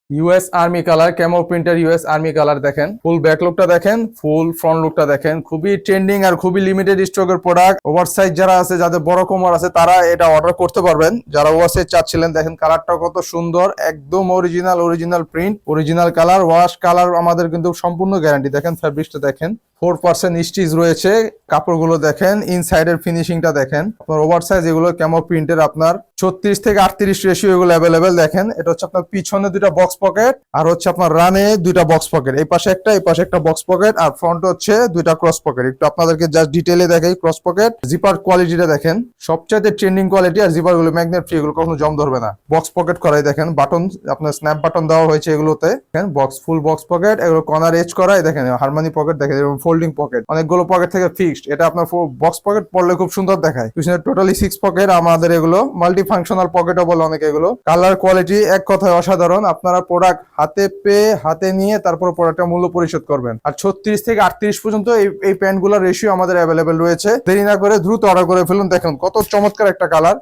US army colour, camo printer US army colour. দেখেন full back লুকটা দেখেন, ফুল front লুকটা দেখেন। খুবই ট্রেন্ডিং আর খুবই লিমিটেড স্টকের প্রোডাক্ট। ওভার সাইজ যারা আছে, যাদের বড় কোমর আছে, তারা এটা অর্ডার করতে পারবেন। যারা ওভার সাইজ চাচ্ছিলেন, দেখেন কালারটা কত সুন্দর, একদম original print, original colour, wash colour আমাদের কিন্তু সম্পূর্ণ গ্যারান্টি। দেখেন ফ্যাব্রিকটা দেখেন, 4% স্টিচ রয়েছে। কাপড়গুলো দেখেন, ইনসাইডের ফিনিশিংটা দেখেন। আপনার ওভার সাইজ এগুলো ক্যামো প্রিন্টের, আপনার 36 থেকে 38 রেশিও এগুলো অ্যাভেলেবেল। দেখেন এটা হচ্ছে আপনার পিছনে দুইটা বক্স পকেট, আর হচ্ছে আপনার রানে দুইটা বক্স পকেট, এই পাশে একটা বক্স পকেট, আর ফ্রন্ট হচ্ছে দুইটা ক্রস পকেট। একটু আপনাদেরকে জাস্ট ডিটেইলে দেখাই ক্রস পকেট। জিপার কোয়ালিটিটা দেখেন, সবচেয়ে ট্রেন্ডিং কোয়ালিটি। আর জিপার গুলো ম্যাগনেট ফ্রি, এগুলো কখনো জং ধরবে না। বক্স পকেট করাই দেখেন, বাটন আপনার স্ন্যাপ বাটন দেওয়া হয়েছে এগুলোতে। দেখেন ফুল বক্স পকেট, এগুলো কর্নার এজ করাই। দেখেন হারমানি পকেট, দেখেন ফোল্ডিং পকেট, অনেকগুলো পকেট থেকে ফিক্সড। এটা আপনার বক্স পকেট পড়লে খুব সুন্দর দেখায়। পিছনে টোটালি 6 পকেট আমাদের এগুলো, মাল্টি ফাংশনাল পকেটও বলে অনেকে এগুলো। কালার কোয়ালিটি এক কথায় অসাধারণ। আপনারা প্রোডাক্ট হাতে পেয়ে হাতে নিয়ে তারপর প্রোডাক্টের মূল্য পরিশোধ করবেন। আর 36 থেকে 38 পর্যন্ত এই প্যান্ট গুলোর রেশিও আমাদের অ্যাভেলেবেল রয়েছে। দেরি না করে দ্রুত অর্ডার করে ফেলুন। দেখুন কত চমৎকার একটা কালার।